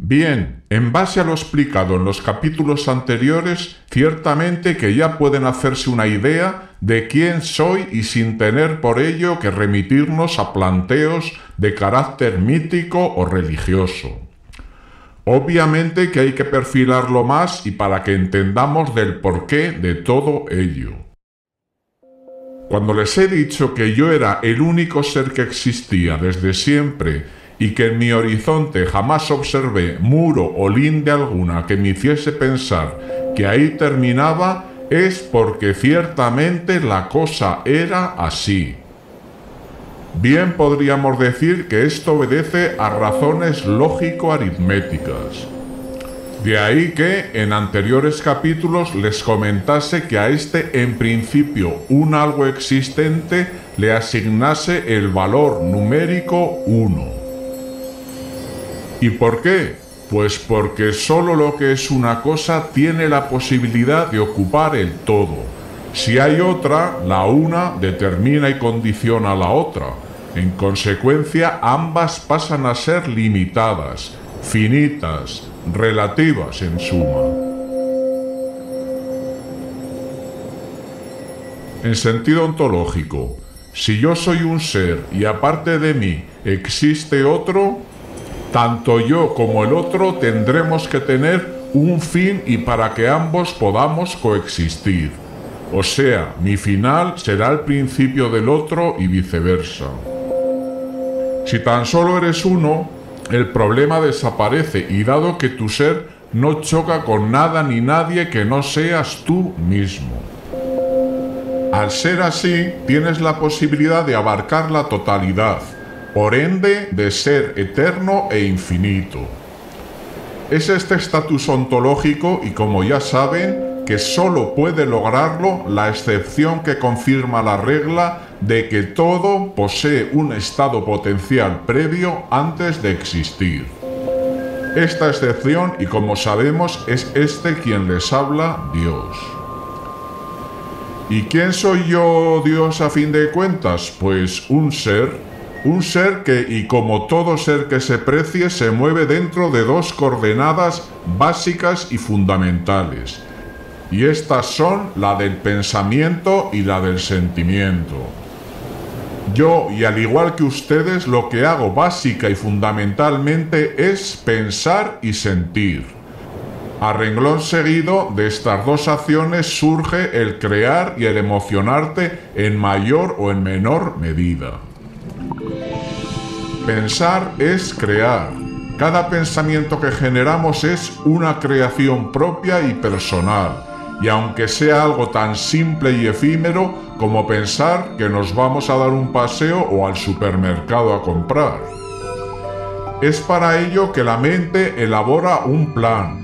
Bien, en base a lo explicado en los capítulos anteriores, ciertamente que ya pueden hacerse una idea de quién soy y sin tener por ello que remitirnos a planteos de carácter mítico o religioso. Obviamente que hay que perfilarlo más y para que entendamos del porqué de todo ello. Cuando les he dicho que yo era el único ser que existía desde siempre y que en mi horizonte jamás observé muro o linde alguna que me hiciese pensar que ahí terminaba, es porque ciertamente la cosa era así. Bien podríamos decir que esto obedece a razones lógico-aritméticas. De ahí que en anteriores capítulos les comentase que a este en principio un algo existente le asignase el valor numérico 1. ¿Y por qué? Pues porque solo lo que es una cosa tiene la posibilidad de ocupar el todo. Si hay otra, la una determina y condiciona a la otra. En consecuencia, ambas pasan a ser limitadas, finitas, relativas en suma. En sentido ontológico, si yo soy un ser y aparte de mí existe otro, tanto yo como el otro tendremos que tener un fin y para que ambos podamos coexistir. O sea, mi final será el principio del otro y viceversa. Si tan solo eres uno, el problema desaparece y dado que tu ser no choca con nada ni nadie que no seas tú mismo. Al ser así, tienes la posibilidad de abarcar la totalidad, por ende de ser eterno e infinito. Es este estatus ontológico y como ya saben, que solo puede lograrlo la excepción que confirma la regla de que todo posee un estado potencial previo antes de existir. Esta excepción, y como sabemos, es este quien les habla, Dios. ¿Y quién soy yo, Dios, a fin de cuentas? Pues un ser que, y como todo ser que se precie, se mueve dentro de dos coordenadas básicas y fundamentales. Y estas son la del pensamiento y la del sentimiento. Yo, y al igual que ustedes, lo que hago básica y fundamentalmente es pensar y sentir. A renglón seguido de estas dos acciones surge el crear y el emocionarte en mayor o en menor medida. Pensar es crear. Cada pensamiento que generamos es una creación propia y personal, y aunque sea algo tan simple y efímero como pensar que nos vamos a dar un paseo o al supermercado a comprar. Es para ello que la mente elabora un plan,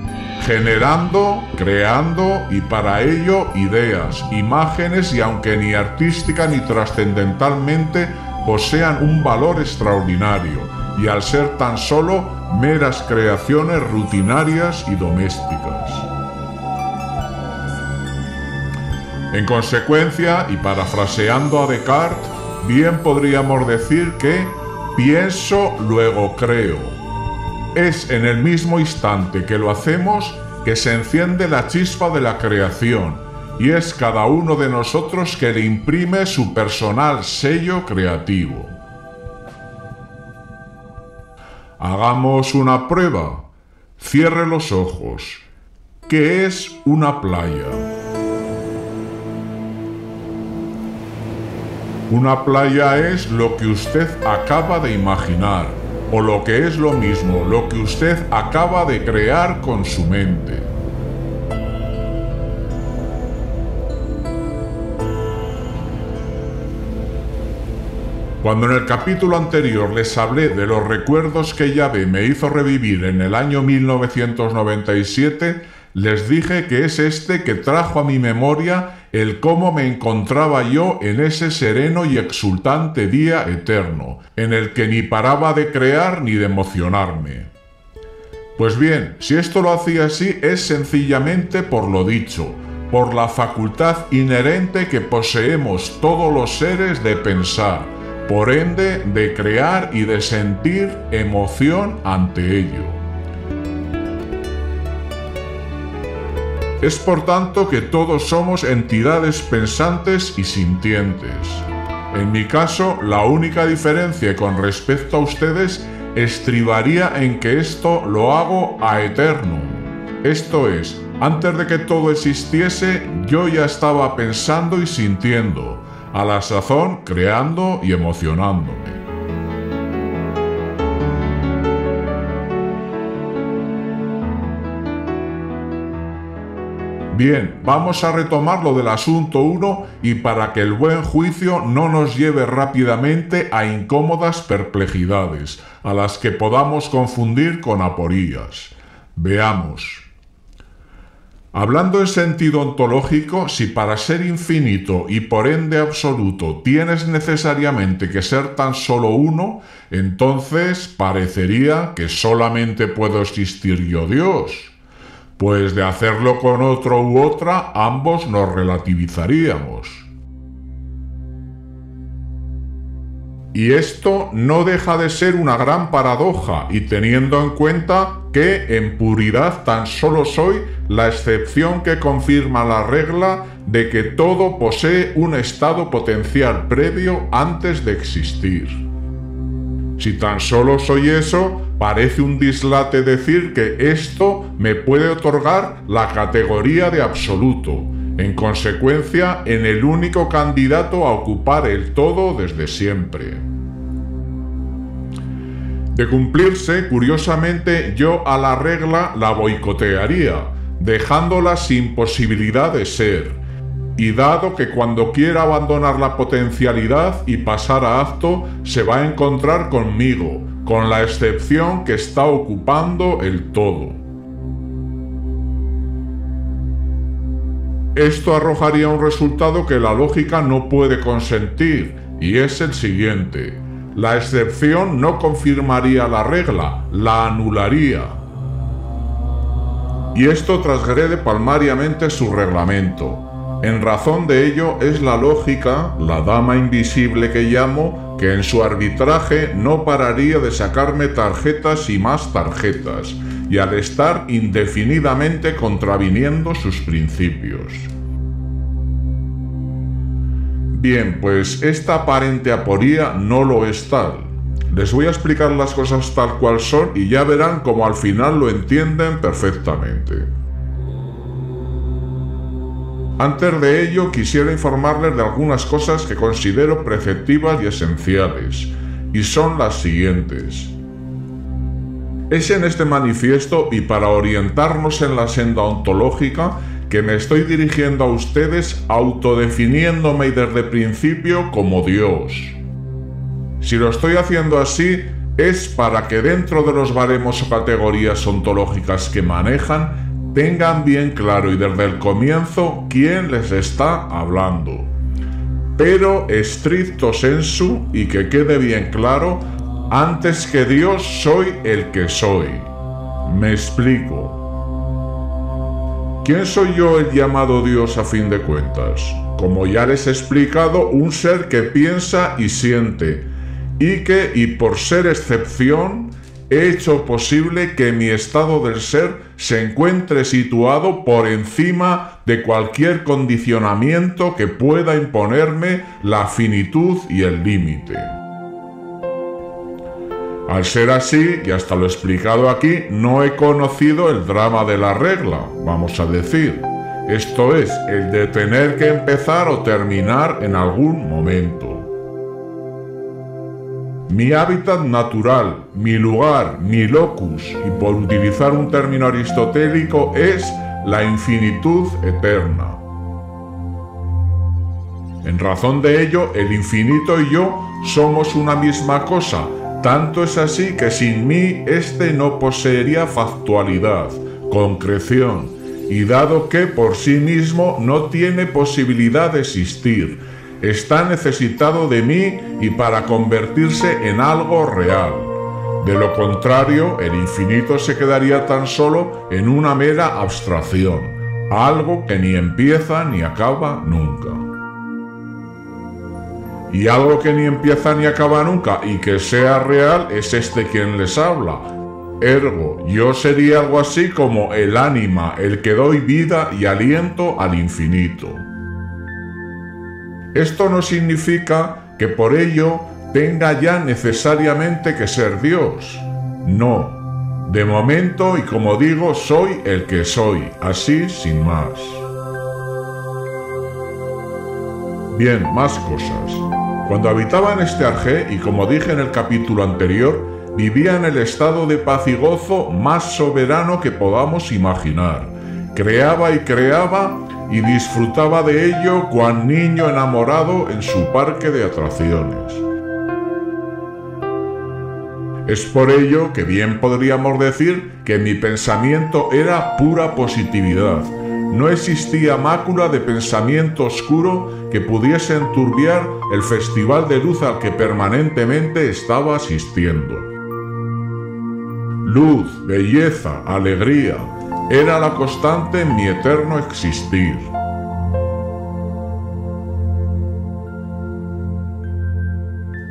generando, creando y para ello ideas, imágenes y aunque ni artística ni trascendentalmente posean un valor extraordinario y al ser tan solo meras creaciones rutinarias y domésticas. En consecuencia, y parafraseando a Descartes, bien podríamos decir que pienso, luego creo. Es en el mismo instante que lo hacemos que se enciende la chispa de la creación, y es cada uno de nosotros que le imprime su personal sello creativo. Hagamos una prueba. Cierre los ojos. ¿Qué es una playa? Una playa es lo que usted acaba de imaginar, o lo que es lo mismo, lo que usted acaba de crear con su mente. Cuando en el capítulo anterior les hablé de los recuerdos que Yahvé me hizo revivir en el año 1997, les dije que es este que trajo a mi memoria el cómo me encontraba yo en ese sereno y exultante día eterno, en el que ni paraba de crear ni de emocionarme. Pues bien, si esto lo hacía así es sencillamente por lo dicho, por la facultad inherente que poseemos todos los seres de pensar, por ende de crear y de sentir emoción ante ello. Es por tanto que todos somos entidades pensantes y sintientes. En mi caso, la única diferencia con respecto a ustedes estribaría en que esto lo hago a eternum. Esto es, antes de que todo existiese, yo ya estaba pensando y sintiendo, a la sazón creando y emocionándome. Bien, vamos a retomar lo del asunto 1 y para que el buen juicio no nos lleve rápidamente a incómodas perplejidades, a las que podamos confundir con aporías. Veamos. Hablando en sentido ontológico, si para ser infinito y por ende absoluto tienes necesariamente que ser tan solo uno, entonces parecería que solamente puedo existir yo, Dios. Pues de hacerlo con otro u otra, ambos nos relativizaríamos. Y esto no deja de ser una gran paradoja, y teniendo en cuenta que en puridad tan solo soy la excepción que confirma la regla de que todo posee un estado potencial previo antes de existir. Si tan solo soy eso, parece un dislate decir que esto me puede otorgar la categoría de absoluto, en consecuencia en el único candidato a ocupar el todo desde siempre. De cumplirse, curiosamente, yo a la regla la boicotearía, dejándola sin posibilidad de ser. Y dado que cuando quiera abandonar la potencialidad y pasar a acto, se va a encontrar conmigo, con la excepción que está ocupando el todo. Esto arrojaría un resultado que la lógica no puede consentir, y es el siguiente. La excepción no confirmaría la regla, la anularía. Y esto transgrede palmariamente su reglamento. En razón de ello es la lógica, la dama invisible que llamo, que en su arbitraje no pararía de sacarme tarjetas y más tarjetas, y al estar indefinidamente contraviniendo sus principios. Bien, pues esta aparente aporía no lo es tal. Les voy a explicar las cosas tal cual son y ya verán cómo al final lo entienden perfectamente. Antes de ello, quisiera informarles de algunas cosas que considero preceptivas y esenciales, y son las siguientes. Es en este manifiesto y para orientarnos en la senda ontológica que me estoy dirigiendo a ustedes autodefiniéndome desde principio como Dios. Si lo estoy haciendo así, es para que dentro de los baremos o categorías ontológicas que manejan, tengan bien claro y desde el comienzo quién les está hablando. Pero stricto sensu, y que quede bien claro, antes que Dios soy el que soy. Me explico. ¿Quién soy yo el llamado Dios a fin de cuentas? Como ya les he explicado, un ser que piensa y siente, y por ser excepción, he hecho posible que mi estado del ser se encuentre situado por encima de cualquier condicionamiento que pueda imponerme la finitud y el límite. Al ser así, y hasta lo he explicado aquí, no he conocido el drama de la regla, vamos a decir. Esto es, el de tener que empezar o terminar en algún momento. Mi hábitat natural, mi lugar, mi locus, y por utilizar un término aristotélico, es la infinitud eterna. En razón de ello, el infinito y yo somos una misma cosa, tanto es así que sin mí éste no poseería factualidad, concreción, y dado que por sí mismo no tiene posibilidad de existir, está necesitado de mí y para convertirse en algo real. De lo contrario, el infinito se quedaría tan solo en una mera abstracción, algo que ni empieza ni acaba nunca. Y algo que ni empieza ni acaba nunca y que sea real es este quien les habla. Ergo, yo sería algo así como el ánima, el que doy vida y aliento al infinito. Esto no significa que por ello tenga ya necesariamente que ser Dios. No. De momento, y como digo, soy el que soy, así sin más. Bien, más cosas. Cuando habitaba en este Arjé, y como dije en el capítulo anterior, vivía en el estado de paz y gozo más soberano que podamos imaginar. Creaba y disfrutaba de ello cual niño enamorado en su parque de atracciones. Es por ello que bien podríamos decir que mi pensamiento era pura positividad. No existía mácula de pensamiento oscuro que pudiese enturbiar el festival de luz al que permanentemente estaba asistiendo. Luz, belleza, alegría, era la constante en mi eterno existir.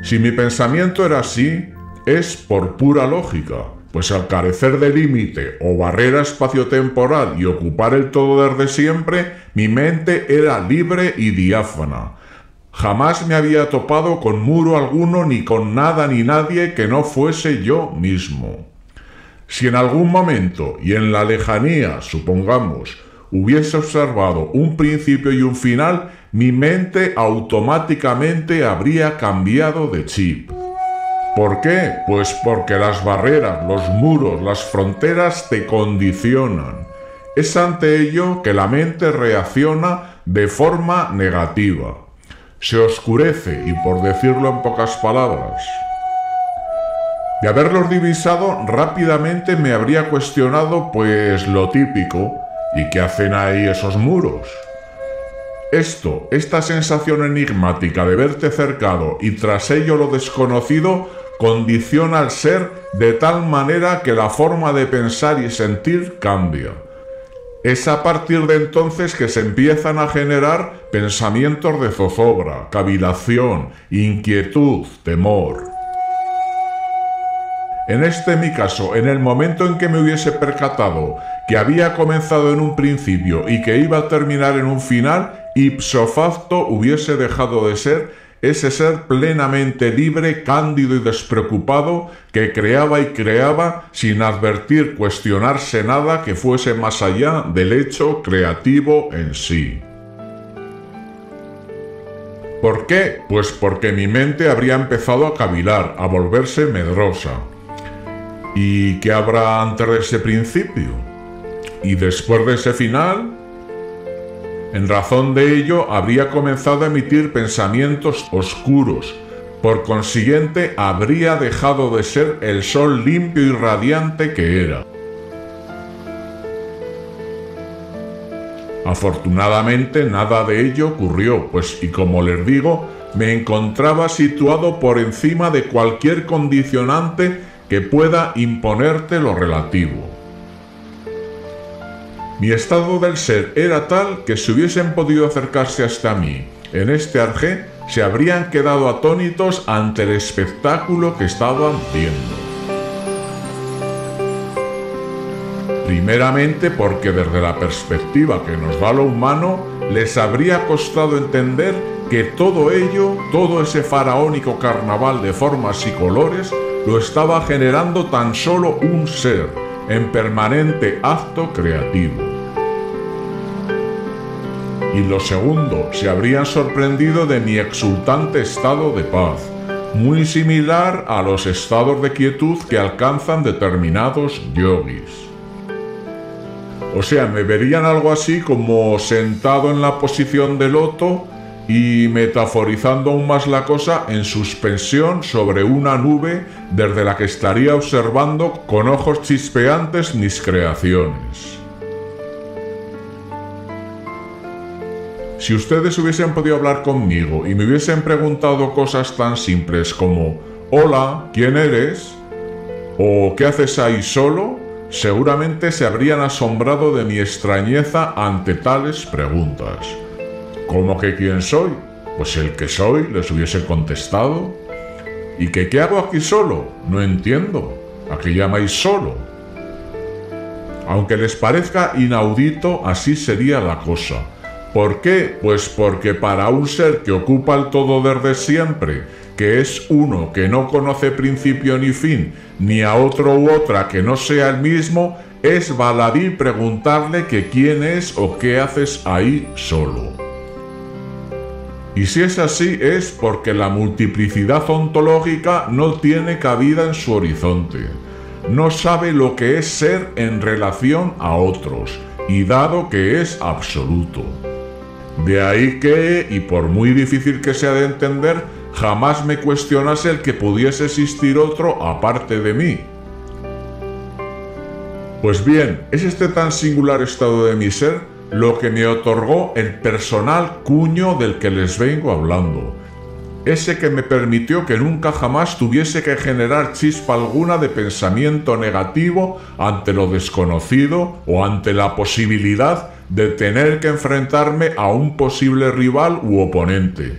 Si mi pensamiento era así, es por pura lógica, pues al carecer de límite o barrera espaciotemporal y ocupar el todo desde siempre, mi mente era libre y diáfana. Jamás me había topado con muro alguno ni con nada ni nadie que no fuese yo mismo. Si en algún momento y en la lejanía, supongamos, hubiese observado un principio y un final, mi mente automáticamente habría cambiado de chip. ¿Por qué? Pues porque las barreras, los muros, las fronteras te condicionan. Es ante ello que la mente reacciona de forma negativa. Se oscurece, y por decirlo en pocas palabras. De haberlos divisado, rápidamente me habría cuestionado, pues, lo típico. ¿Y qué hacen ahí esos muros? Esta sensación enigmática de verte cercado y tras ello lo desconocido, condiciona al ser de tal manera que la forma de pensar y sentir cambia. Es a partir de entonces que se empiezan a generar pensamientos de zozobra, cavilación, inquietud, temor. En mi caso, en el momento en que me hubiese percatado que había comenzado en un principio y que iba a terminar en un final, ipso facto hubiese dejado de ser ese ser plenamente libre, cándido y despreocupado que creaba y creaba sin advertir, cuestionarse nada que fuese más allá del hecho creativo en sí. ¿Por qué? Pues porque mi mente habría empezado a cavilar, a volverse medrosa. ¿Y qué habrá antes de ese principio? ¿Y después de ese final? En razón de ello, habría comenzado a emitir pensamientos oscuros. Por consiguiente, habría dejado de ser el sol limpio y radiante que era. Afortunadamente, nada de ello ocurrió, pues, y como les digo, me encontraba situado por encima de cualquier condicionante que pueda imponerte lo relativo. Mi estado del ser era tal que si hubiesen podido acercarse hasta mí en este Arjé, se habrían quedado atónitos ante el espectáculo que estaban viendo. Primeramente porque desde la perspectiva que nos da lo humano, les habría costado entender que todo ello, todo ese faraónico carnaval de formas y colores, lo estaba generando tan solo un ser, en permanente acto creativo. Y lo segundo, se habrían sorprendido de mi exultante estado de paz, muy similar a los estados de quietud que alcanzan determinados yogis. O sea, me verían algo así como sentado en la posición de loto y, metaforizando aún más la cosa, en suspensión sobre una nube desde la que estaría observando con ojos chispeantes mis creaciones. Si ustedes hubiesen podido hablar conmigo y me hubiesen preguntado cosas tan simples como «Hola, ¿quién eres?» o «¿Qué haces ahí solo?», seguramente se habrían asombrado de mi extrañeza ante tales preguntas. ¿Cómo que quién soy? Pues el que soy, les hubiese contestado. ¿Y qué hago aquí solo? No entiendo. ¿A qué llamáis solo? Aunque les parezca inaudito, así sería la cosa. ¿Por qué? Pues porque para un ser que ocupa el todo desde siempre, que es uno que no conoce principio ni fin, ni a otro u otra que no sea el mismo, es baladí preguntarle que quién es o qué haces ahí solo. Y si es así es porque la multiplicidad ontológica no tiene cabida en su horizonte. No sabe lo que es ser en relación a otros, y dado que es absoluto. De ahí que, y por muy difícil que sea de entender, jamás me cuestionase el que pudiese existir otro aparte de mí. Pues bien, es este tan singular estado de mi ser lo que me otorgó el personal cuño del que les vengo hablando. Ese que me permitió que nunca jamás tuviese que generar chispa alguna de pensamiento negativo ante lo desconocido o ante la posibilidad de tener que enfrentarme a un posible rival u oponente.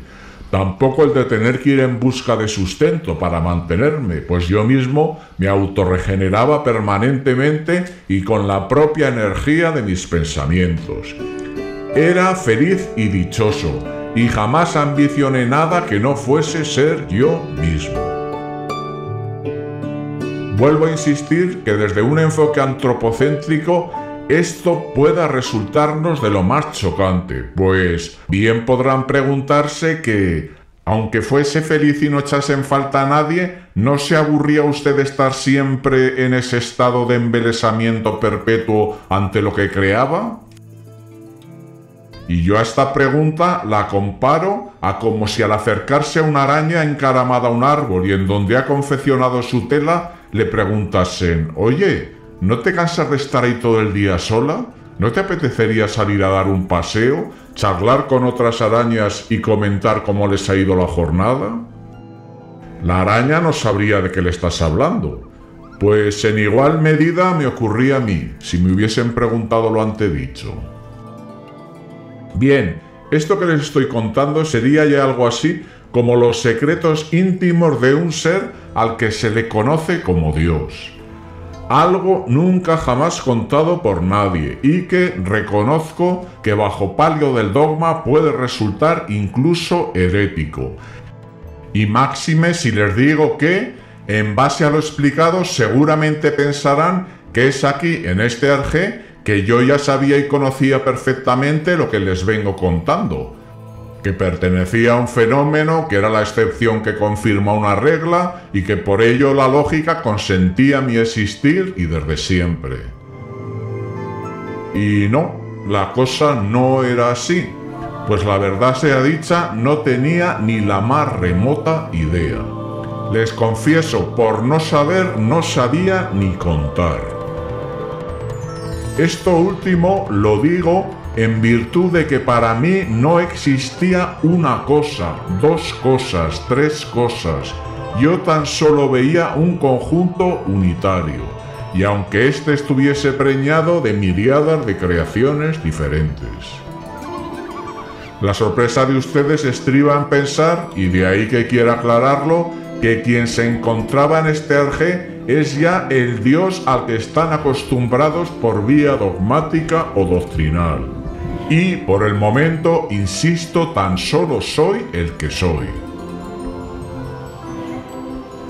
Tampoco el de tener que ir en busca de sustento para mantenerme, pues yo mismo me autorregeneraba permanentemente y con la propia energía de mis pensamientos. Era feliz y dichoso, y jamás ambicioné nada que no fuese ser yo mismo. Vuelvo a insistir que desde un enfoque antropocéntrico esto pueda resultarnos de lo más chocante, pues bien podrán preguntarse que, aunque fuese feliz y no echase en falta a nadie, ¿no se aburría usted de estar siempre en ese estado de embelesamiento perpetuo ante lo que creaba? Y yo a esta pregunta la comparo a como si al acercarse a una araña encaramada a un árbol y en donde ha confeccionado su tela le preguntasen: «Oye, ¿no te cansas de estar ahí todo el día sola? ¿No te apetecería salir a dar un paseo, charlar con otras arañas y comentar cómo les ha ido la jornada?» La araña no sabría de qué le estás hablando. Pues en igual medida me ocurría a mí, si me hubiesen preguntado lo antedicho. Bien, esto que les estoy contando sería ya algo así como los secretos íntimos de un ser al que se le conoce como Dios. Algo nunca jamás contado por nadie y que reconozco que bajo palio del dogma puede resultar incluso herético. Y máxime si les digo que, en base a lo explicado, seguramente pensarán que es aquí, en este Arjé, que yo ya sabía y conocía perfectamente lo que les vengo contando, que pertenecía a un fenómeno que era la excepción que confirma una regla y que por ello la lógica consentía mi existir y desde siempre. Y no, la cosa no era así, pues la verdad sea dicha, no tenía ni la más remota idea. Les confieso, por no saber, no sabía ni contar. Esto último lo digo en virtud de que para mí no existía una cosa, dos cosas, tres cosas. Yo tan solo veía un conjunto unitario, y aunque éste estuviese preñado de miríadas de creaciones diferentes. La sorpresa de ustedes estriba en pensar, y de ahí que quiera aclararlo, que quien se encontraba en este Arjé es ya el Dios al que están acostumbrados por vía dogmática o doctrinal. Y por el momento, insisto, tan solo soy el que soy.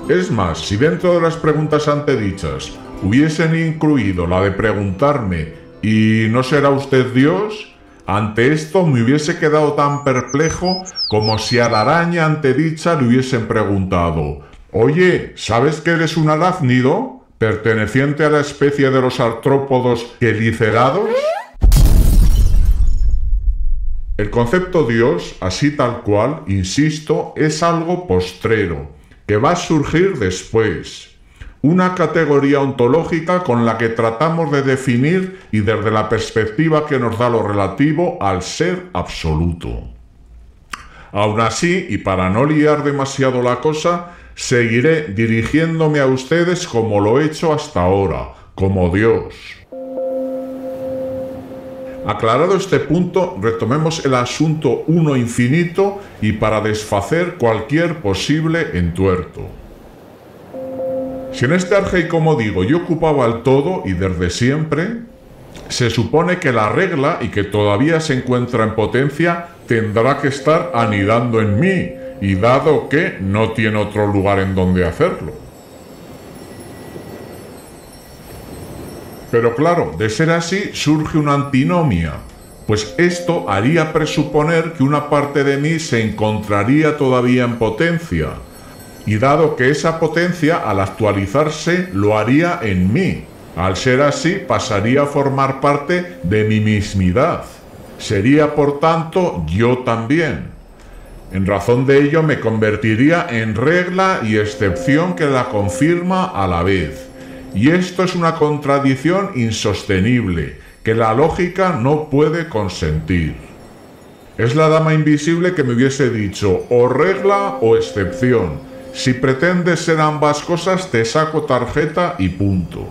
Es más, si dentro de las preguntas antedichas hubiesen incluido la de preguntarme ¿y no será usted Dios?, ante esto me hubiese quedado tan perplejo como si a la araña antedicha le hubiesen preguntado: «Oye, ¿sabes que eres un arácnido perteneciente a la especie de los artrópodos quelicerados?» El concepto Dios, así tal cual, insisto, es algo postrero, que va a surgir después. Una categoría ontológica con la que tratamos de definir y desde la perspectiva que nos da lo relativo al ser absoluto. Aún así, y para no liar demasiado la cosa, seguiré dirigiéndome a ustedes como lo he hecho hasta ahora, como Dios. Aclarado este punto, retomemos el asunto uno infinito y para desfacer cualquier posible entuerto. Si en este arjé, como digo, yo ocupaba el todo y desde siempre, se supone que la regla, y que todavía se encuentra en potencia, tendrá que estar anidando en mí, y dado que no tiene otro lugar en donde hacerlo. Pero claro, de ser así, surge una antinomia, pues esto haría presuponer que una parte de mí se encontraría todavía en potencia, y dado que esa potencia, al actualizarse, lo haría en mí. Al ser así, pasaría a formar parte de mi mismidad. Sería, por tanto, yo también. En razón de ello, me convertiría en regla y excepción que la confirma a la vez. Y esto es una contradicción insostenible, que la lógica no puede consentir. Es la dama invisible que me hubiese dicho, o regla o excepción. Si pretendes ser ambas cosas, te saco tarjeta y punto.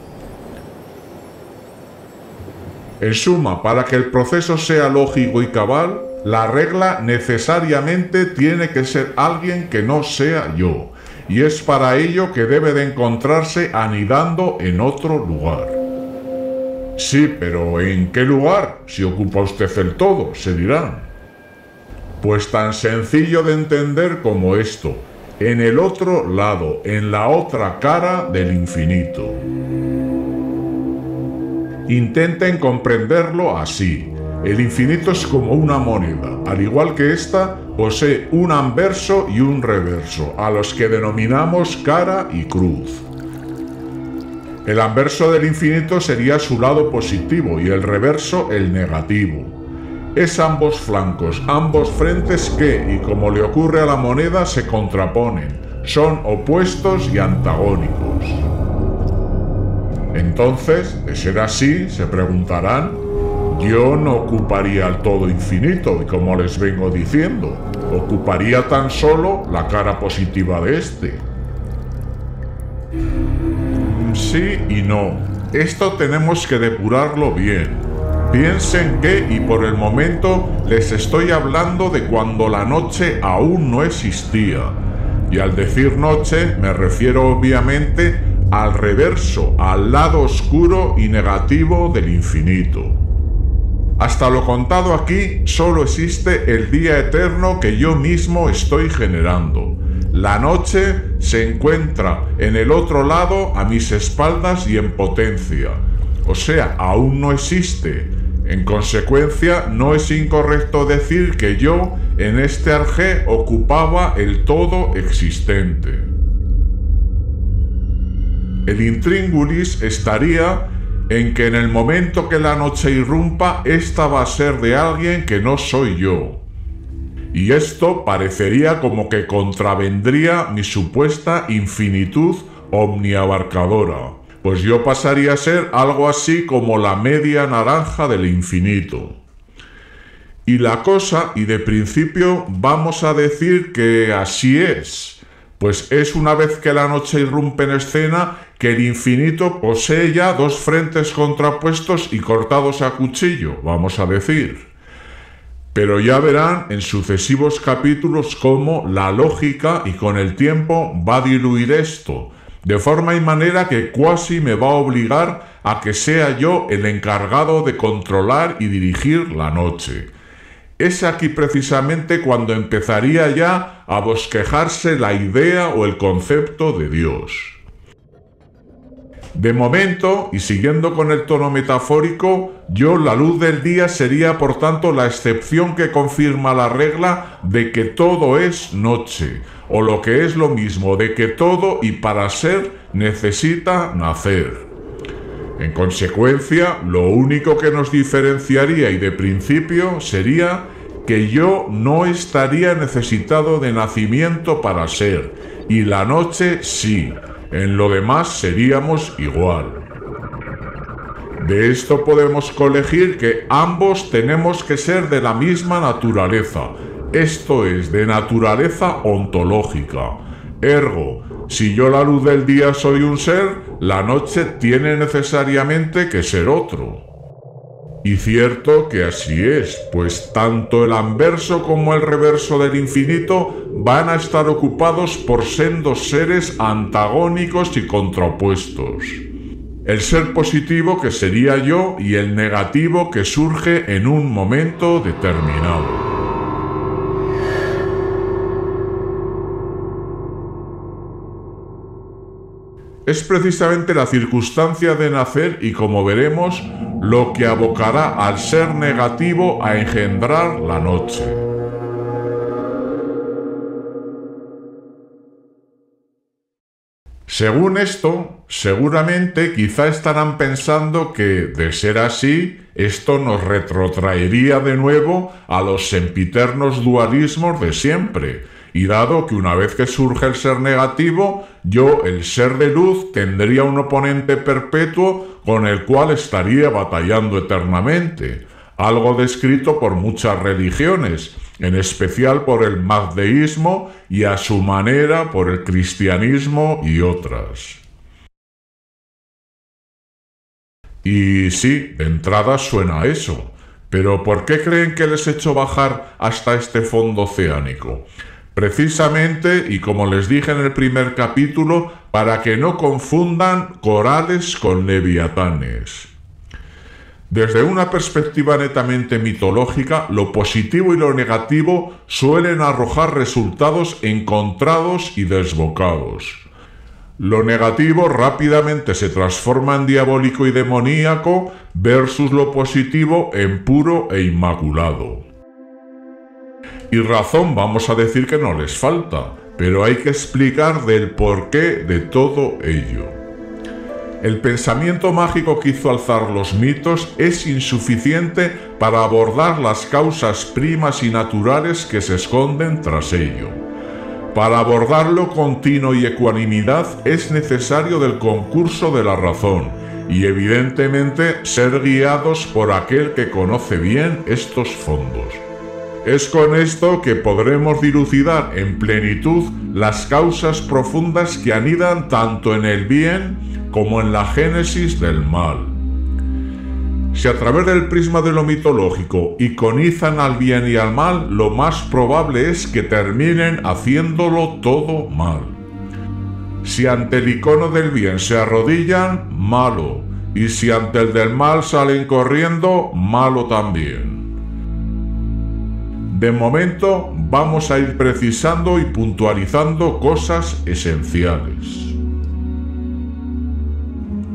En suma, para que el proceso sea lógico y cabal, la regla necesariamente tiene que ser alguien que no sea yo, y es para ello que debe de encontrarse anidando en otro lugar. Sí, pero ¿en qué lugar? Si ocupa usted el todo, se dirán. Pues tan sencillo de entender como esto, en el otro lado, en la otra cara del infinito. Intenten comprenderlo así. El infinito es como una moneda, al igual que esta, posee un anverso y un reverso, a los que denominamos cara y cruz. El anverso del infinito sería su lado positivo y el reverso el negativo. Es ambos flancos, ambos frentes que, y como le ocurre a la moneda, se contraponen, son opuestos y antagónicos. Entonces, de ser así, se preguntarán, yo no ocuparía el todo infinito, y como les vengo diciendo, ocuparía tan solo la cara positiva de este. Sí y no. Esto tenemos que depurarlo bien. Piensen que, y por el momento, les estoy hablando de cuando la noche aún no existía. Y al decir noche, me refiero obviamente al reverso, al lado oscuro y negativo del infinito. Hasta lo contado aquí, solo existe el día eterno que yo mismo estoy generando. La noche se encuentra en el otro lado, a mis espaldas y en potencia. O sea, aún no existe. En consecuencia, no es incorrecto decir que yo, en este arjé, ocupaba el todo existente. El intríngulis estaría en que en el momento que la noche irrumpa, esta va a ser de alguien que no soy yo. Y esto parecería como que contravendría mi supuesta infinitud omniabarcadora, pues yo pasaría a ser algo así como la media naranja del infinito. Y la cosa, y de principio vamos a decir que así es, pues es una vez que la noche irrumpe en escena que el infinito posee ya dos frentes contrapuestos y cortados a cuchillo, vamos a decir. Pero ya verán en sucesivos capítulos cómo la lógica y con el tiempo va a diluir esto, de forma y manera que cuasi me va a obligar a que sea yo el encargado de controlar y dirigir la noche. Es aquí precisamente cuando empezaría ya a bosquejarse la idea o el concepto de Dios. De momento, y siguiendo con el tono metafórico, yo, la luz del día, sería por tanto la excepción que confirma la regla de que todo es noche, o lo que es lo mismo, de que todo y para ser necesita nacer. En consecuencia, lo único que nos diferenciaría y de principio sería que yo no estaría necesitado de nacimiento para ser, y la noche sí. En lo demás seríamos igual. De esto podemos colegir que ambos tenemos que ser de la misma naturaleza, esto es, de naturaleza ontológica. Ergo, si yo la luz del día soy un ser, la noche tiene necesariamente que ser otro. Y cierto que así es, pues tanto el anverso como el reverso del infinito van a estar ocupados por sendos seres antagónicos y contrapuestos. El ser positivo, que sería yo, y el negativo, que surge en un momento determinado. Es precisamente la circunstancia de nacer y, como veremos, lo que abocará al ser negativo a engendrar la noche. Según esto, seguramente quizá estarán pensando que, de ser así, esto nos retrotraería de nuevo a los sempiternos dualismos de siempre. Y dado que una vez que surge el ser negativo, yo, el ser de luz, tendría un oponente perpetuo con el cual estaría batallando eternamente, algo descrito por muchas religiones, en especial por el mazdeísmo y a su manera por el cristianismo y otras. Y sí, de entrada suena a eso, pero ¿por qué creen que les he hecho bajar hasta este fondo oceánico? Precisamente, y como les dije en el primer capítulo, para que no confundan corales con leviatanes. Desde una perspectiva netamente mitológica, lo positivo y lo negativo suelen arrojar resultados encontrados y desbocados. Lo negativo rápidamente se transforma en diabólico y demoníaco versus lo positivo en puro e inmaculado. Y razón vamos a decir que no les falta, pero hay que explicar del porqué de todo ello. El pensamiento mágico que hizo alzar los mitos es insuficiente para abordar las causas primas y naturales que se esconden tras ello. Para abordarlo con tino y ecuanimidad es necesario del concurso de la razón y evidentemente ser guiados por aquel que conoce bien estos fondos. Es con esto que podremos dilucidar en plenitud las causas profundas que anidan tanto en el bien como en la génesis del mal. Si a través del prisma de lo mitológico iconizan al bien y al mal, lo más probable es que terminen haciéndolo todo mal. Si ante el icono del bien se arrodillan, malo, y si ante el del mal salen corriendo, malo también. De momento vamos a ir precisando y puntualizando cosas esenciales.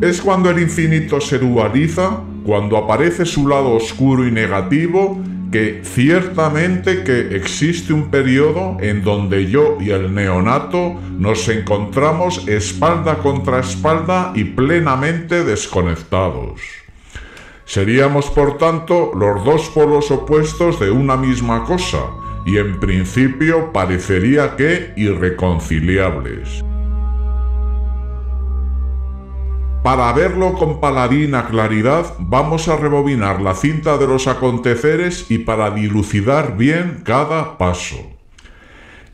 Es cuando el infinito se dualiza, cuando aparece su lado oscuro y negativo, que ciertamente que existe un periodo en donde yo y el neonato nos encontramos espalda contra espalda y plenamente desconectados. Seríamos, por tanto, los dos polos opuestos de una misma cosa, y en principio parecería que irreconciliables. Para verlo con paladina claridad, vamos a rebobinar la cinta de los aconteceres y para dilucidar bien cada paso.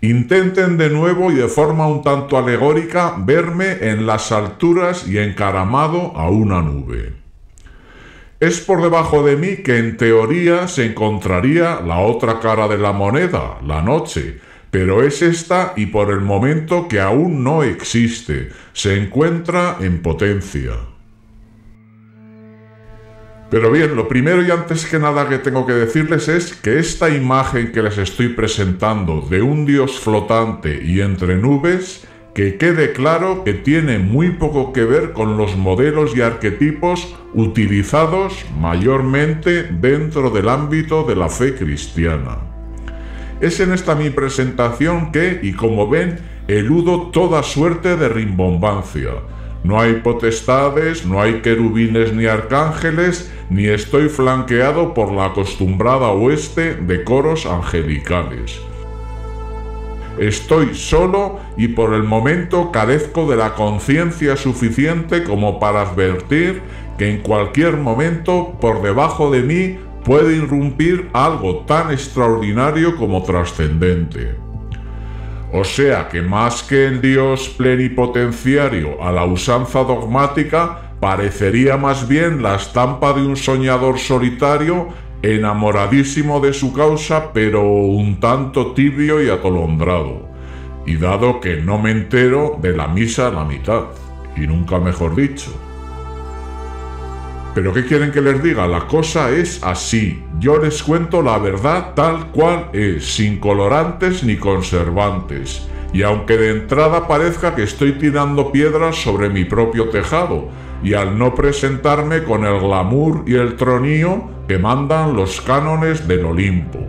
Intenten de nuevo y de forma un tanto alegórica verme en las alturas y encaramado a una nube. Es por debajo de mí que en teoría se encontraría la otra cara de la moneda, la noche, pero es esta y por el momento que aún no existe, se encuentra en potencia. Pero bien, lo primero y antes que nada que tengo que decirles es que esta imagen que les estoy presentando de un dios flotante y entre nubes, que quede claro que tiene muy poco que ver con los modelos y arquetipos utilizados mayormente dentro del ámbito de la fe cristiana. Es en esta mi presentación que, y como ven, eludo toda suerte de rimbombancia. No hay potestades, no hay querubines ni arcángeles, ni estoy flanqueado por la acostumbrada hueste de coros angelicales. Estoy solo y por el momento carezco de la conciencia suficiente como para advertir que en cualquier momento por debajo de mí puede irrumpir algo tan extraordinario como trascendente. O sea que más que el Dios plenipotenciario a la usanza dogmática, parecería más bien la estampa de un soñador solitario, enamoradísimo de su causa, pero un tanto tibio y atolondrado. Y dado que no me entero de la misa a la mitad, y nunca mejor dicho. ¿Pero qué quieren que les diga? La cosa es así. Yo les cuento la verdad tal cual es, sin colorantes ni conservantes. Y aunque de entrada parezca que estoy tirando piedras sobre mi propio tejado, y al no presentarme con el glamour y el tronío que mandan los cánones del Olimpo.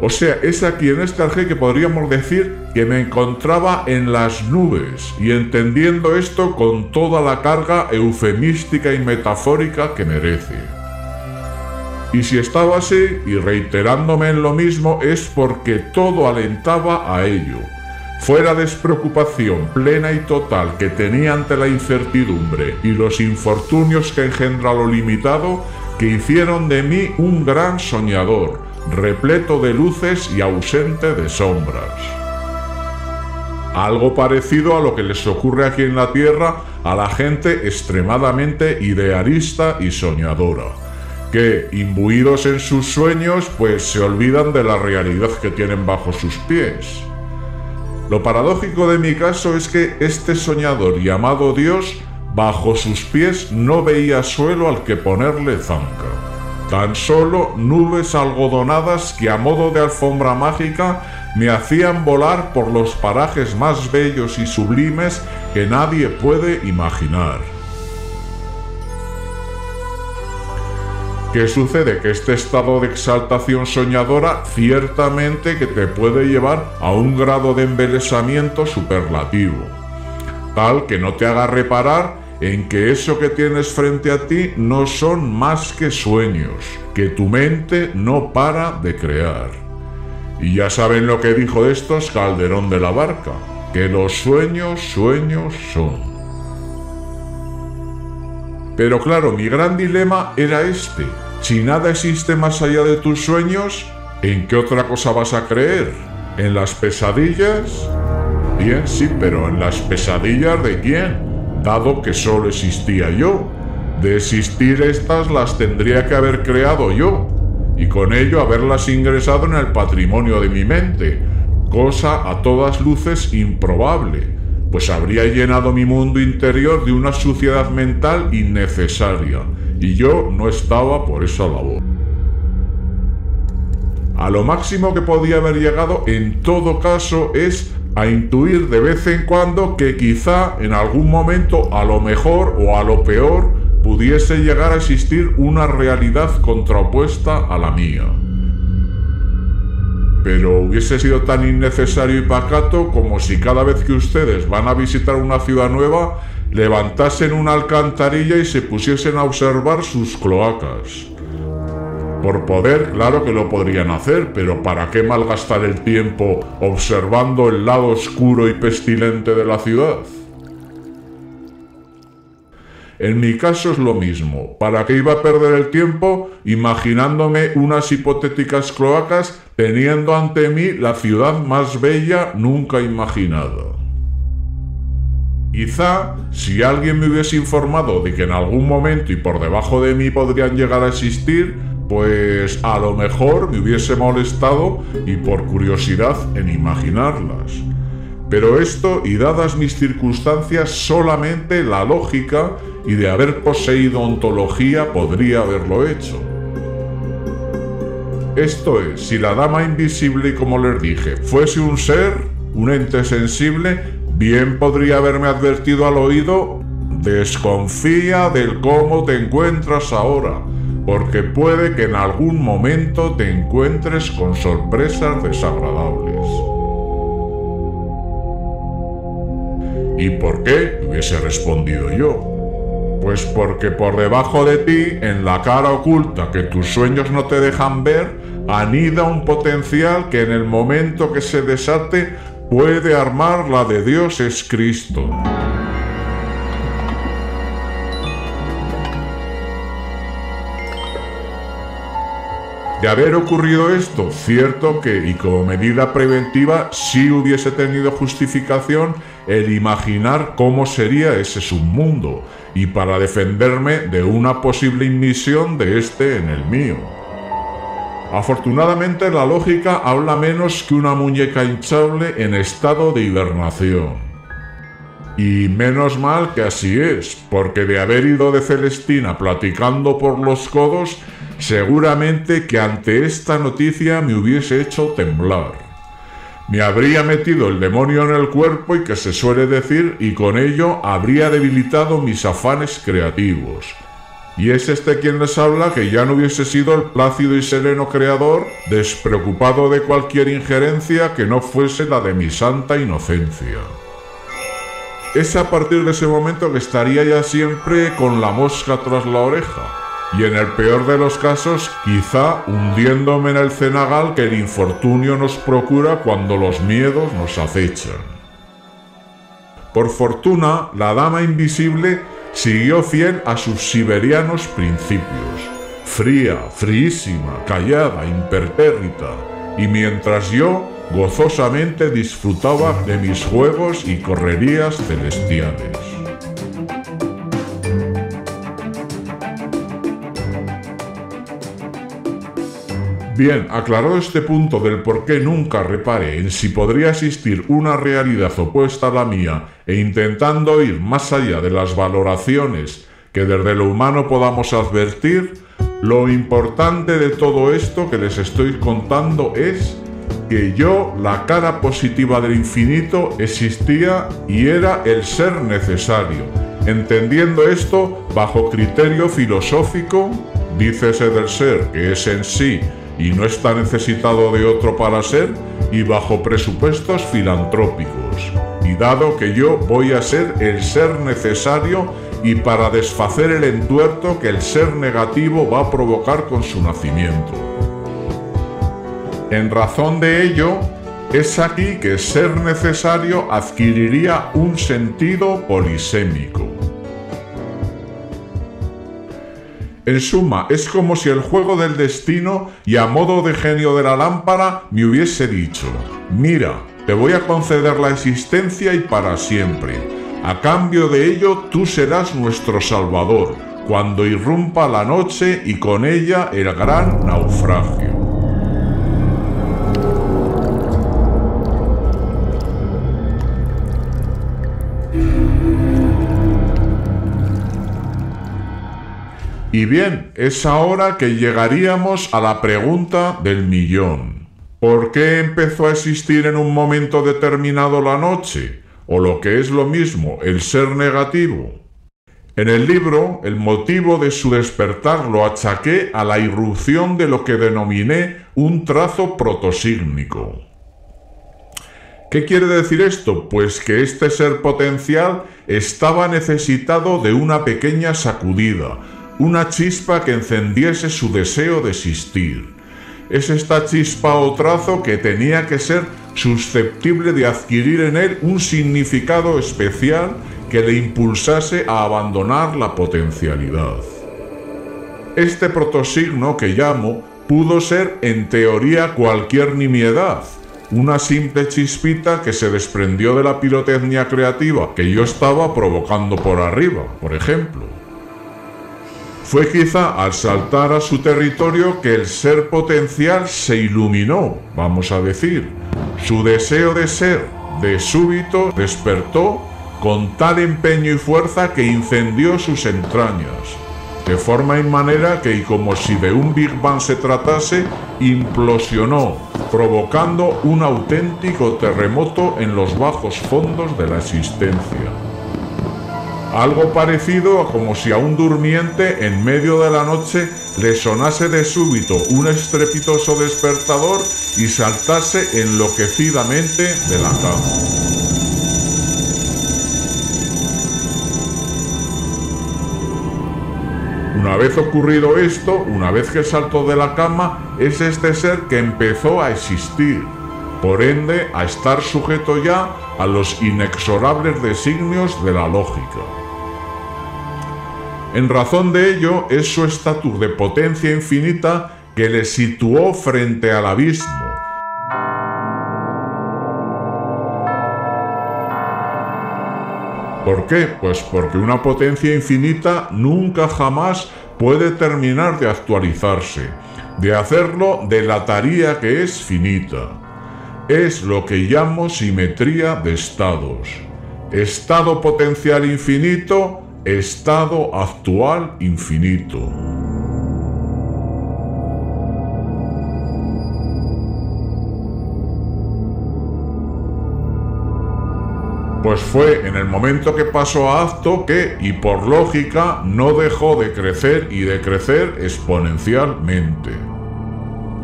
O sea, es aquí en este arjé que podríamos decir que me encontraba en las nubes, y entendiendo esto con toda la carga eufemística y metafórica que merece. Y si estaba así, y reiterándome en lo mismo, es porque todo alentaba a ello. Fuera despreocupación plena y total que tenía ante la incertidumbre y los infortunios que engendra lo limitado, que hicieron de mí un gran soñador, repleto de luces y ausente de sombras. Algo parecido a lo que les ocurre aquí en la Tierra a la gente extremadamente idealista y soñadora, que, imbuidos en sus sueños, pues se olvidan de la realidad que tienen bajo sus pies. Lo paradójico de mi caso es que este soñador llamado Dios, bajo sus pies no veía suelo al que ponerle zanca. Tan solo nubes algodonadas que a modo de alfombra mágica me hacían volar por los parajes más bellos y sublimes que nadie puede imaginar. ¿Qué sucede? Que este estado de exaltación soñadora ciertamente que te puede llevar a un grado de embelesamiento superlativo, tal que no te haga reparar en que eso que tienes frente a ti no son más que sueños, que tu mente no para de crear. Y ya saben lo que dijo estos Calderón de la Barca, que los sueños, sueños son. Pero claro, mi gran dilema era este. Si nada existe más allá de tus sueños, ¿en qué otra cosa vas a creer? ¿En las pesadillas? Bien, sí, pero ¿en las pesadillas de quién? Dado que solo existía yo. De existir estas las tendría que haber creado yo, y con ello haberlas ingresado en el patrimonio de mi mente, cosa a todas luces improbable, pues habría llenado mi mundo interior de una suciedad mental innecesaria, y yo no estaba por esa labor. A lo máximo que podía haber llegado en todo caso es a intuir de vez en cuando que quizá en algún momento, a lo mejor o a lo peor, pudiese llegar a existir una realidad contrapuesta a la mía. Pero hubiese sido tan innecesario y pacato como si cada vez que ustedes van a visitar una ciudad nueva, levantasen una alcantarilla y se pusiesen a observar sus cloacas. Por poder, claro que lo podrían hacer, pero ¿para qué malgastar el tiempo observando el lado oscuro y pestilente de la ciudad? En mi caso es lo mismo. ¿Para qué iba a perder el tiempo imaginándome unas hipotéticas cloacas teniendo ante mí la ciudad más bella nunca imaginada? Quizá, si alguien me hubiese informado de que en algún momento y por debajo de mí podrían llegar a existir, pues a lo mejor me hubiese molestado y por curiosidad en imaginarlas. Pero esto, y dadas mis circunstancias, solamente la lógica y de haber poseído ontología podría haberlo hecho. Esto es, si la dama invisible, como les dije, fuese un ser, un ente sensible, bien podría haberme advertido al oído: desconfía del cómo te encuentras ahora, porque puede que en algún momento te encuentres con sorpresas desagradables. ¿Y por qué? Hubiese respondido yo. Pues porque por debajo de ti, en la cara oculta que tus sueños no te dejan ver, anida un potencial que en el momento que se desate puede armar la de Dios es Cristo. De haber ocurrido esto, cierto que, y como medida preventiva, sí hubiese tenido justificación el imaginar cómo sería ese submundo y para defenderme de una posible inmisión de este en el mío. Afortunadamente la lógica habla menos que una muñeca hinchable en estado de hibernación. Y menos mal que así es, porque de haber ido de Celestina platicando por los codos, seguramente que ante esta noticia me hubiese hecho temblar. Me habría metido el demonio en el cuerpo y que se suele decir, y con ello habría debilitado mis afanes creativos. Y es este quien les habla que ya no hubiese sido el plácido y sereno creador, despreocupado de cualquier injerencia que no fuese la de mi santa inocencia. Es a partir de ese momento que estaría ya siempre con la mosca tras la oreja, y en el peor de los casos, quizá hundiéndome en el cenagal que el infortunio nos procura cuando los miedos nos acechan. Por fortuna, la dama invisible siguió fiel a sus siberianos principios, fría, fríísima, callada, impertérrita, y mientras yo gozosamente disfrutaba de mis juegos y correrías celestiales. Bien, aclarado este punto del por qué nunca reparé en si podría existir una realidad opuesta a la mía e intentando ir más allá de las valoraciones que desde lo humano podamos advertir, lo importante de todo esto que les estoy contando es que yo, la cara positiva del infinito, existía y era el ser necesario, entendiendo esto bajo criterio filosófico, dícese del ser que es en sí y no está necesitado de otro para ser, y bajo presupuestos filantrópicos. Y dado que yo voy a ser el ser necesario y para desfacer el entuerto que el ser negativo va a provocar con su nacimiento. En razón de ello, es aquí que ser necesario adquiriría un sentido polisémico. En suma, es como si el juego del destino y a modo de genio de la lámpara me hubiese dicho: mira, te voy a conceder la existencia y para siempre. A cambio de ello, tú serás nuestro salvador, cuando irrumpa la noche y con ella el gran naufragio. Y bien, es ahora que llegaríamos a la pregunta del millón. ¿Por qué empezó a existir en un momento determinado la noche? O lo que es lo mismo, el ser negativo. En el libro, el motivo de su despertar lo achaqué a la irrupción de lo que denominé un trazo protosígnico. ¿Qué quiere decir esto? Pues que este ser potencial estaba necesitado de una pequeña sacudida, una chispa que encendiese su deseo de existir. Es esta chispa o trazo que tenía que ser susceptible de adquirir en él un significado especial que le impulsase a abandonar la potencialidad. Este protosigno que llamo pudo ser en teoría cualquier nimiedad, una simple chispita que se desprendió de la pirotecnia creativa que yo estaba provocando por arriba, por ejemplo. Fue quizá al saltar a su territorio que el ser potencial se iluminó, vamos a decir. Su deseo de ser, de súbito, despertó con tal empeño y fuerza que incendió sus entrañas, de forma y manera que, y como si de un Big Bang se tratase, implosionó, provocando un auténtico terremoto en los bajos fondos de la existencia. Algo parecido a como si a un durmiente en medio de la noche le sonase de súbito un estrepitoso despertador y saltase enloquecidamente de la cama. Una vez ocurrido esto, una vez que saltó de la cama, es este ser que empezó a existir, por ende a estar sujeto ya a los inexorables designios de la lógica. En razón de ello, es su estatus de potencia infinita que le situó frente al abismo. ¿Por qué? Pues porque una potencia infinita nunca jamás puede terminar de actualizarse, de hacerlo de la tarea que es finita. Es lo que llamo simetría de estados. Estado potencial infinito, estado actual infinito. Pues fue en el momento que pasó a acto que, y por lógica, no dejó de crecer y de crecer exponencialmente.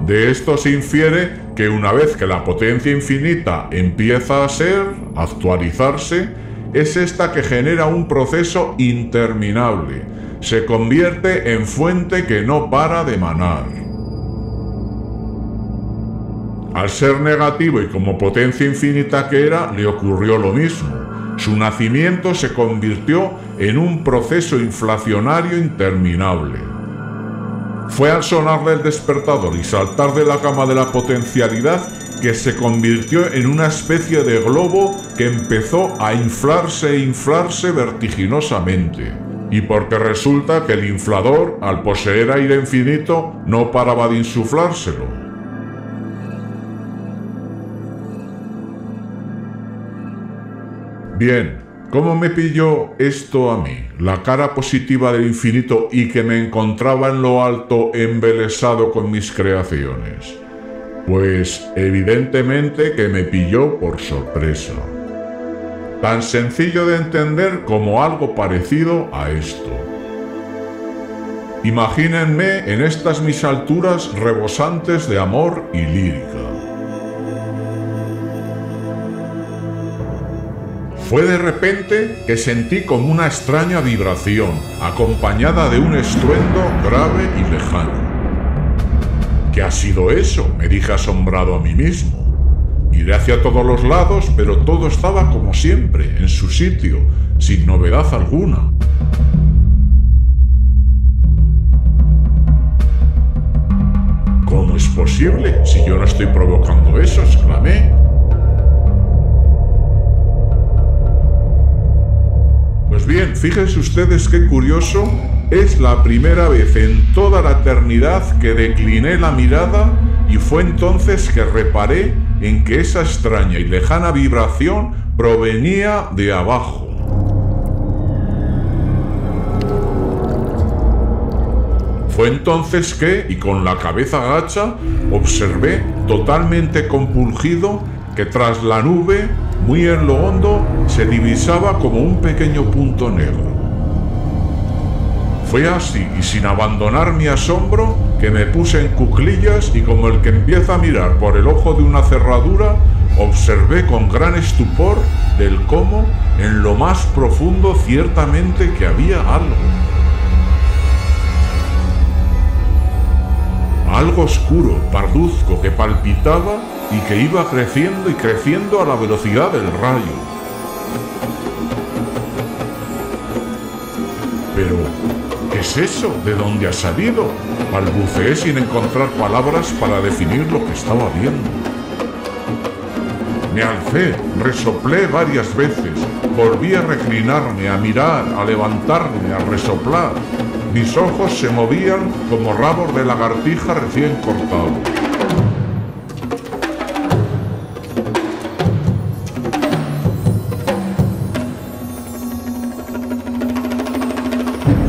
De esto se infiere que una vez que la potencia infinita empieza a ser, actualizarse, es esta que genera un proceso interminable, se convierte en fuente que no para de manar. Al ser negativo y como potencia infinita que era, le ocurrió lo mismo. Su nacimiento se convirtió en un proceso inflacionario interminable. Fue al sonarle el despertador y saltar de la cama de la potencialidad que se convirtió en una especie de globo que empezó a inflarse e inflarse vertiginosamente. Y porque resulta que el inflador, al poseer aire infinito, no paraba de insuflárselo. Bien, ¿cómo me pilló esto a mí, la cara positiva del infinito y que me encontraba en lo alto embelesado con mis creaciones? Pues evidentemente que me pilló por sorpresa. Tan sencillo de entender como algo parecido a esto. Imagínenme en estas mis alturas rebosantes de amor y lírica. Fue de repente que sentí como una extraña vibración, acompañada de un estruendo grave y lejano. ¿Qué ha sido eso?, me dije asombrado a mí mismo. Miré hacia todos los lados, pero todo estaba como siempre, en su sitio, sin novedad alguna. ¿Cómo es posible? Si yo no estoy provocando eso, exclamé. Pues bien, fíjense ustedes qué curioso, es la primera vez en toda la eternidad que decliné la mirada y fue entonces que reparé en que esa extraña y lejana vibración provenía de abajo. Fue entonces que, y con la cabeza gacha, observé totalmente compungido que tras la nube, muy en lo hondo, se divisaba como un pequeño punto negro. Fue así, y sin abandonar mi asombro, que me puse en cuclillas y como el que empieza a mirar por el ojo de una cerradura, observé con gran estupor del cómo, en lo más profundo ciertamente que había algo. Algo oscuro, parduzco, que palpitaba y que iba creciendo y creciendo a la velocidad del rayo. Pero, ¿qué es eso? ¿De dónde ha salido? Balbuceé sin encontrar palabras para definir lo que estaba viendo. Me alcé, resoplé varias veces, volví a reclinarme, a mirar, a levantarme, a resoplar. Mis ojos se movían como rabos de lagartija recién cortados.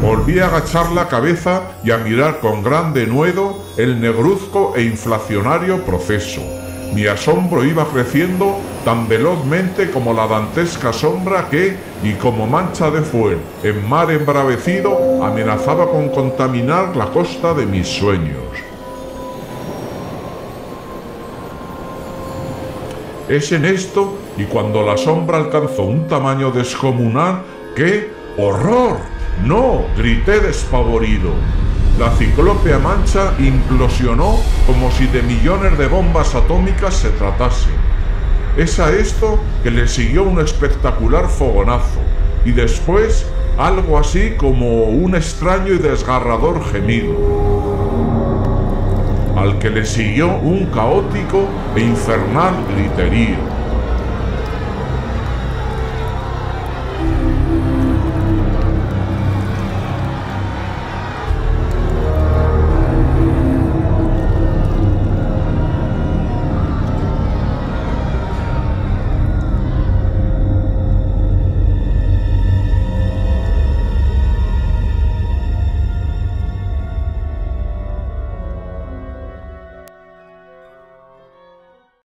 Volví a agachar la cabeza y a mirar con gran denuedo el negruzco e inflacionario proceso. Mi asombro iba creciendo tan velozmente como la dantesca sombra que, y como mancha de fuel en mar embravecido, amenazaba con contaminar la costa de mis sueños. Es en esto, y cuando la sombra alcanzó un tamaño descomunal, que ¡horror! ¡No!, grité despavorido. La ciclópea mancha implosionó como si de millones de bombas atómicas se tratase. Es a esto que le siguió un espectacular fogonazo, y después algo así como un extraño y desgarrador gemido, al que le siguió un caótico e infernal griterío.